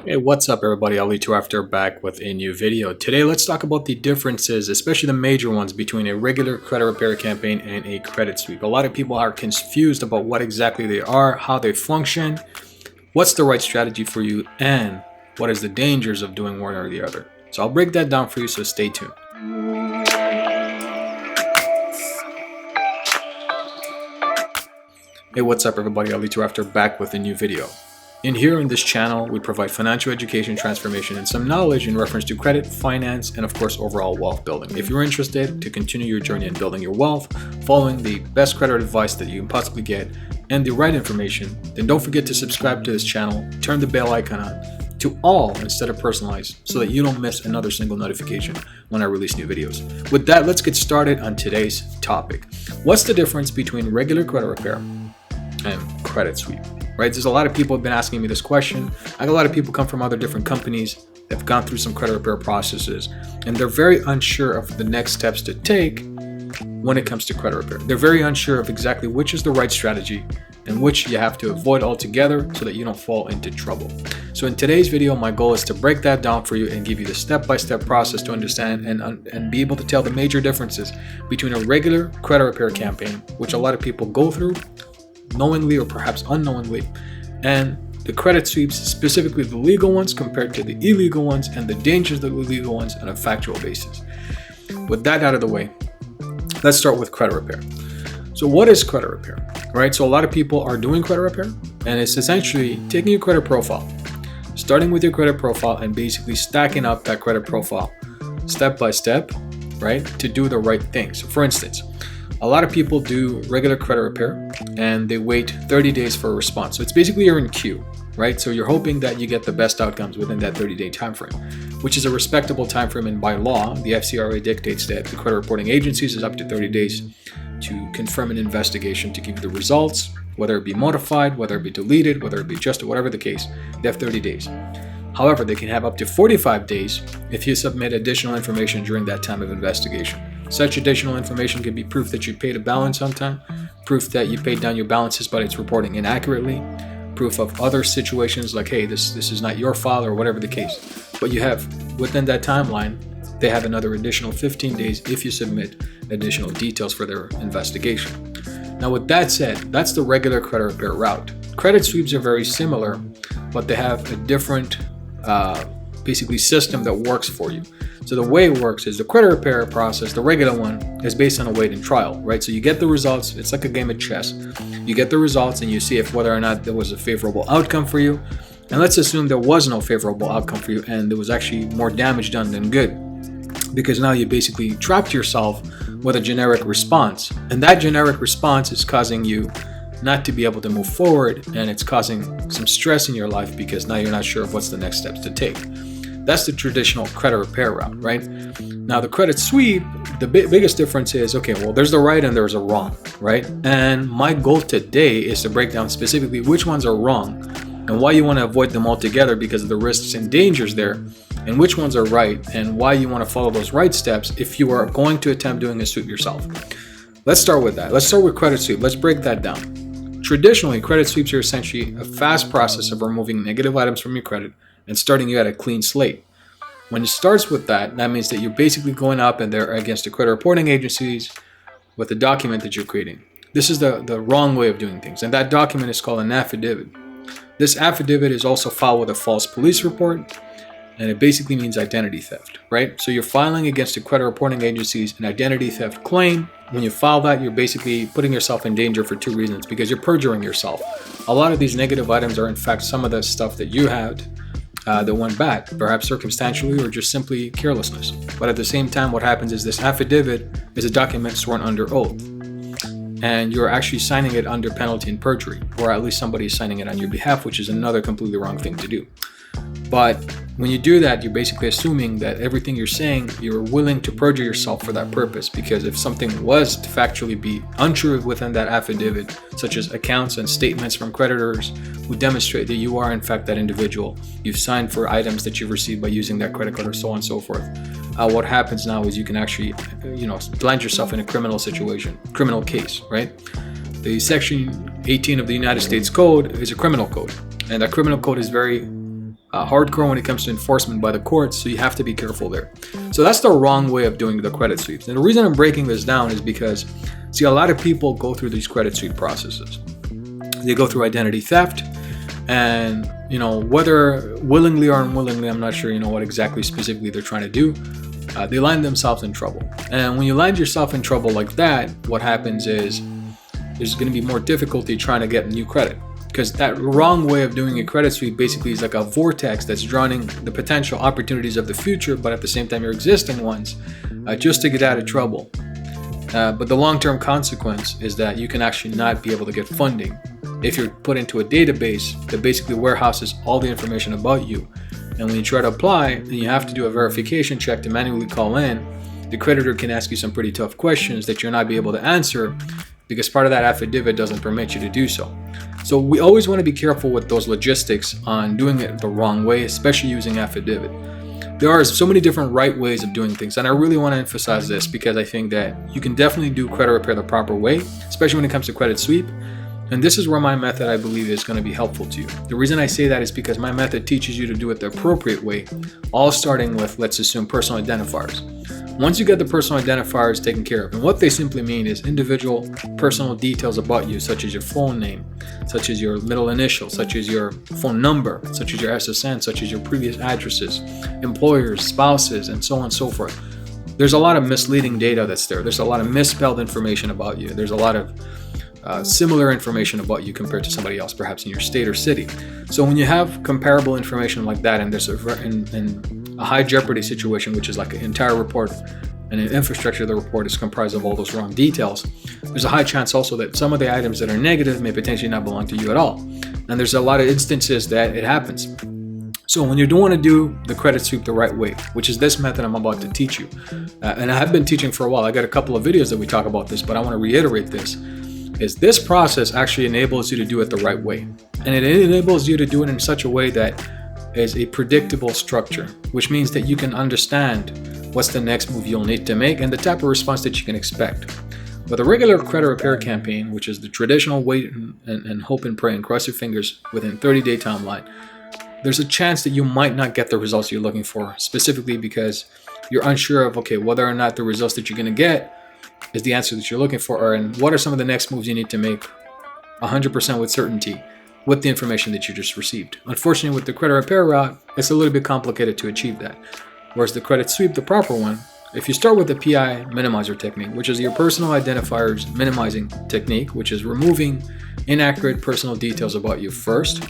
Hey, what's up everybody? Ali2After back with a new video. Today let's talk about the differences, especially the major ones, between a regular credit repair campaign and a credit sweep. A lot of people are confused about what exactly they are, how they function, what's the right strategy for you, and what is the dangers of doing one or the other. So I'll break that down for you, so stay tuned. Hey, what's up everybody? Ali2After back with a new video. In this channel, we provide financial education, transformation, and some knowledge in reference to credit, finance, and of course, overall wealth building. If you're interested to continue your journey in building your wealth, following the best credit advice that you can possibly get, and the right information, then don't forget to subscribe to this channel, turn the bell icon on to all instead of personalized so that you don't miss another single notification when I release new videos. With that, let's get started on today's topic. What's the difference between regular credit repair and credit sweep? Right? There's a lot of people have been asking me this question. I got a lot of people come from other different companies that have gone through some credit repair processes, and they're very unsure of the next steps to take when it comes to credit repair. They're very unsure of exactly which is the right strategy and which you have to avoid altogether so that you don't fall into trouble. So in today's video, my goal is to break that down for you and give you the step-by-step process to understand and be able to tell the major differences between a regular credit repair campaign, which a lot of people go through knowingly or perhaps unknowingly, and the credit sweeps, specifically the legal ones compared to the illegal ones, and the dangers of the illegal ones on a factual basis. With that out of the way, let's start with credit repair. So what is credit repair? Right? So a lot of people are doing credit repair, and it's essentially taking your credit profile, starting with your credit profile and basically stacking up that credit profile step by step, right, to do the right things. So for instance, a lot of people do regular credit repair and they wait 30 days for a response. So it's basically you're in queue, right? So you're hoping that you get the best outcomes within that 30-day time frame, which is a respectable time frame. And by law, the FCRA dictates that the credit reporting agencies is up to 30 days to confirm an investigation to give you the results, whether it be modified, whether it be deleted, whether it be adjusted, whatever the case, they have 30 days. However, they can have up to 45 days if you submit additional information during that time of investigation. Such additional information can be proof that you paid a balance on time, proof that you paid down your balances but it's reporting inaccurately, proof of other situations like, hey, this is not your file or whatever the case. But you have, within that timeline, they have another additional 15 days if you submit additional details for their investigation. Now with that said, that's the regular credit repair route. Credit sweeps are very similar, but they have a different basically system that works for you. So the way it works is the credit repair process, the regular one, is based on a wait and trial, right? So you get the results. It's like a game of chess. You get the results and you see if whether or not there was a favorable outcome for you. And let's assume there was no favorable outcome for you and there was actually more damage done than good, because now you basically trapped yourself with a generic response. And that generic response is causing you not to be able to move forward, and it's causing some stress in your life because now you're not sure of what's the next steps to take. That's the traditional credit repair route, right? Now the credit sweep, the biggest difference is, okay, well, there's the right and there's a wrong, right? And my goal today is to break down specifically which ones are wrong and why you want to avoid them altogether because of the risks and dangers there, and which ones are right and why you want to follow those right steps if you are going to attempt doing a sweep yourself. Let's start with that. Let's start with credit sweep. Let's break that down. Traditionally, credit sweeps are essentially a fast process of removing negative items from your credit and starting you at a clean slate. When it starts with that, that means that you're basically going up and they're against the credit reporting agencies with the document that you're creating. This is the wrong way of doing things, and that document is called an affidavit. This affidavit is also filed with a false police report, and it basically means identity theft, right? So you're filing against the credit reporting agencies an identity theft claim. When you file that, you're basically putting yourself in danger for two reasons, because you're perjuring yourself. A lot of these negative items are in fact some of the stuff that you had that went bad, perhaps circumstantially or just simply carelessness. But at the same time, what happens is this affidavit is a document sworn under oath, and you're actually signing it under penalty and perjury, or at least somebody is signing it on your behalf, which is another completely wrong thing to do. But when you do that, you're basically assuming that everything you're saying, you're willing to perjure yourself for that purpose, because if something was to factually be untrue within that affidavit, such as accounts and statements from creditors who demonstrate that you are in fact that individual, you've signed for items that you've received by using that credit card or so on and so forth, what happens now is you can actually land yourself in a criminal situation, criminal case, right? The Section 18 of the United States Code is a criminal code, and that criminal code is very hardcore when it comes to enforcement by the courts, so you have to be careful there. So that's the wrong way of doing the credit sweeps. And the reason I'm breaking this down is because, see, a lot of people go through these credit sweep processes. They go through identity theft, and whether willingly or unwillingly, I'm not sure what exactly specifically they're trying to do, they land themselves in trouble. And when you land yourself in trouble like that, what happens is there's going to be more difficulty trying to get new credit, because that wrong way of doing a credit sweep basically is like a vortex that's drowning the potential opportunities of the future, but at the same time your existing ones, just to get out of trouble. But the long-term consequence is that you can actually not be able to get funding if you're put into a database that basically warehouses all the information about you. And when you try to apply, then you have to do a verification check to manually call in. The creditor can ask you some pretty tough questions that you'll not be able to answer because part of that affidavit doesn't permit you to do so. So we always want to be careful with those logistics on doing it the wrong way, especially using affidavit. There are so many different right ways of doing things, and I really want to emphasize this because I think that you can definitely do credit repair the proper way, especially when it comes to credit sweep. And this is where my method, I believe, is going to be helpful to you. The reason I say that is because my method teaches you to do it the appropriate way, all starting with, let's assume, personal identifiers. Once you get the personal identifiers taken care of, and what they simply mean is individual personal details about you, such as your phone name, such as your middle initial, such as your phone number, such as your SSN, such as your previous addresses, employers, spouses, and so on and so forth. There's a lot of misleading data that's there. There's a lot of misspelled information about you. There's a lot of similar information about you compared to somebody else, perhaps in your state or city. So when you have comparable information like that, and there's a high jeopardy situation, which is like an entire report and an infrastructure of the report is comprised of all those wrong details, there's a high chance also that some of the items that are negative may potentially not belong to you at all. And there's a lot of instances that it happens. So when you don't want to do the credit sweep the right way, which is this method I'm about to teach you, and I have been teaching for a while, I got a couple of videos that we talk about this, but I want to reiterate this process actually enables you to do it the right way. And it enables you to do it in such a way that is a predictable structure, which means that you can understand what's the next move you'll need to make and the type of response that you can expect. With a regular credit repair campaign, which is the traditional wait and hope and pray and cross your fingers within 30-day timeline, there's a chance that you might not get the results you're looking for, specifically because you're unsure of, whether or not the results that you're going to get is the answer that you're looking for, and what are some of the next moves you need to make 100% with certainty with the information that you just received. Unfortunately, with the credit repair route, it's a little bit complicated to achieve that. Whereas the credit sweep, the proper one, if you start with the PI minimizer technique, which is your personal identifiers minimizing technique, which is removing inaccurate personal details about you first,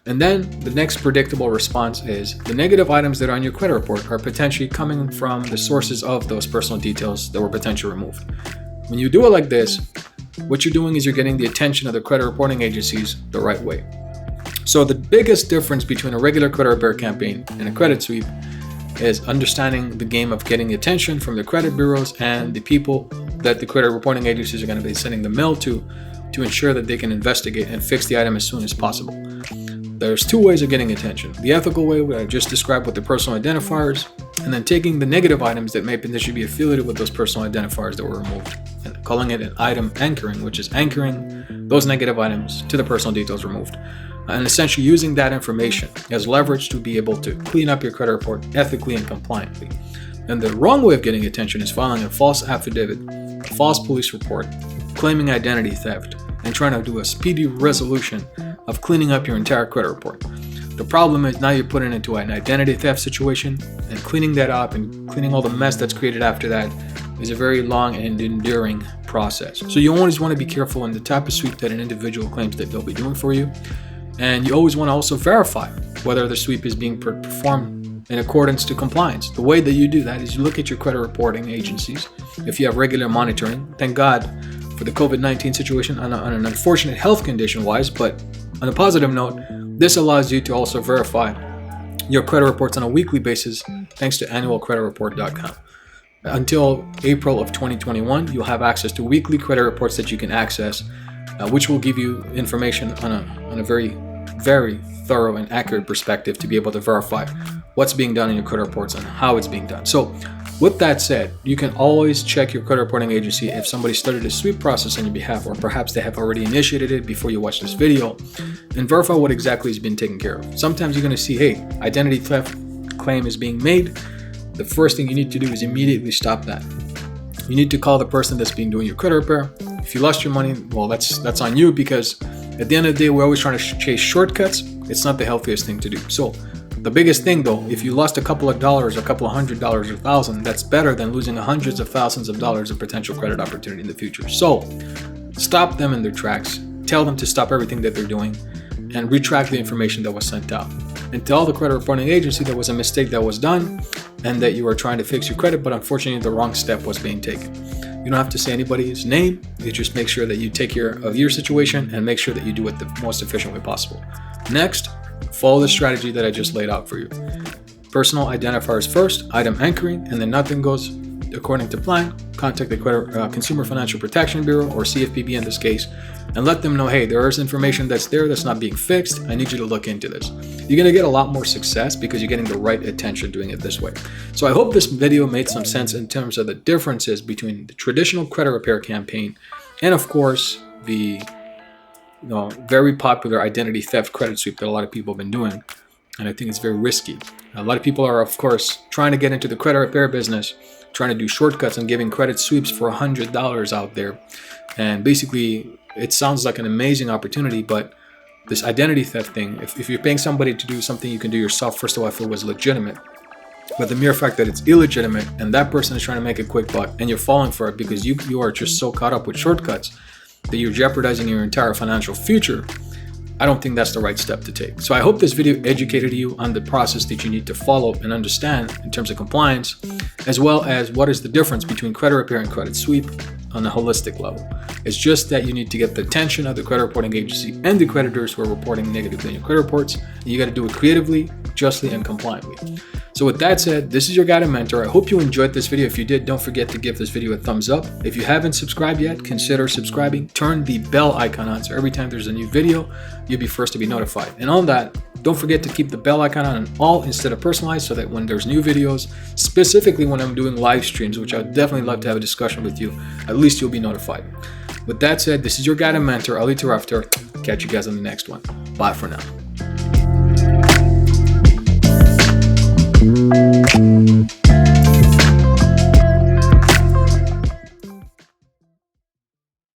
and then the next predictable response is the negative items that are on your credit report are potentially coming from the sources of those personal details that were potentially removed. When you do it like this, what you're doing is you're getting the attention of the credit reporting agencies the right way. So the biggest difference between a regular credit repair campaign and a credit sweep is understanding the game of getting the attention from the credit bureaus and the people that the credit reporting agencies are going to be sending the mail to ensure that they can investigate and fix the item as soon as possible. There's two ways of getting attention. The ethical way, what I just described with the personal identifiers, and then taking the negative items that may potentially be affiliated with those personal identifiers that were removed, and calling it an item anchoring, which is anchoring those negative items to the personal details removed, and essentially using that information as leverage to be able to clean up your credit report ethically and compliantly. And the wrong way of getting attention is filing a false affidavit, a false police report, claiming identity theft, and trying to do a speedy resolution of cleaning up your entire credit report. The problem is now you're putting it into an identity theft situation, and cleaning that up and cleaning all the mess that's created after that is a very long and enduring process. So you always want to be careful in the type of sweep that an individual claims that they'll be doing for you. And you always want to also verify whether the sweep is being performed in accordance to compliance. The way that you do that is you look at your credit reporting agencies. If you have regular monitoring, thank God for the COVID-19 situation on an unfortunate health condition wise, but on a positive note, this allows you to also verify your credit reports on a weekly basis thanks to annualcreditreport.com. Until April of 2021, you'll have access to weekly credit reports that you can access, which will give you information on a very, very thorough and accurate perspective to be able to verify what's being done in your credit reports and how it's being done. So With that said, you can always check your credit reporting agency if somebody started a sweep process on your behalf, or perhaps they have already initiated it before you watch this video, and verify what exactly has been taken care of. Sometimes you're going to see, hey, identity theft claim is being made. The first thing you need to do is immediately stop that. You need to call the person that's been doing your credit repair. If you lost your money, well, that's on you, because at the end of the day, we're always trying to chase shortcuts. It's not the healthiest thing to do. So the biggest thing though, if you lost a couple of dollars, a couple of $100, or $1,000, that's better than losing hundreds of thousands of dollars of potential credit opportunity in the future. So stop them in their tracks, tell them to stop everything that they're doing, and retract the information that was sent out. And tell the credit reporting agency there was a mistake that was done and that you are trying to fix your credit, but unfortunately the wrong step was being taken. You don't have to say anybody's name. You just make sure that you take care of your situation and make sure that you do it the most efficient way possible. Next, follow the strategy that I just laid out for you. Personal identifiers first, item anchoring, and then nothing goes according to plan. Contact the Consumer Financial Protection Bureau, or CFPB in this case, and let them know, hey, there is information that's there that's not being fixed. I need you to look into this. You're going to get a lot more success because you're getting the right attention doing it this way. So I hope this video made some sense in terms of the differences between the traditional credit repair campaign and, of course, the very popular identity theft credit sweep that a lot of people have been doing. And I think it's very risky. A lot of people are, of course, trying to get into the credit repair business, trying to do shortcuts and giving credit sweeps for $100 out there. And basically, it sounds like an amazing opportunity, but this identity theft thing, if you're paying somebody to do something you can do yourself, first of all, if it was legitimate. But the mere fact that it's illegitimate and that person is trying to make a quick buck and you're falling for it because you are just so caught up with shortcuts that you're jeopardizing your entire financial future, I don't think that's the right step to take. So I hope this video educated you on the process that you need to follow and understand in terms of compliance, as well as what is the difference between credit repair and credit sweep on a holistic level. It's just that you need to get the attention of the credit reporting agency and the creditors who are reporting negatively in your credit reports. And you got to do it creatively, justly, and compliantly. So with that said, this is your guide and mentor. I hope you enjoyed this video. If you did, don't forget to give this video a thumbs up. If you haven't subscribed yet, consider subscribing. Turn the bell icon on so every time there's a new video, you'll be first to be notified. And on that, don't forget to keep the bell icon on all instead of personalized, so that when there's new videos, specifically when I'm doing live streams, which I'd definitely love to have a discussion with you, at least you'll be notified. With that said, this is your guide and mentor, Ali Taraftar. Catch you guys on the next one. Bye for now.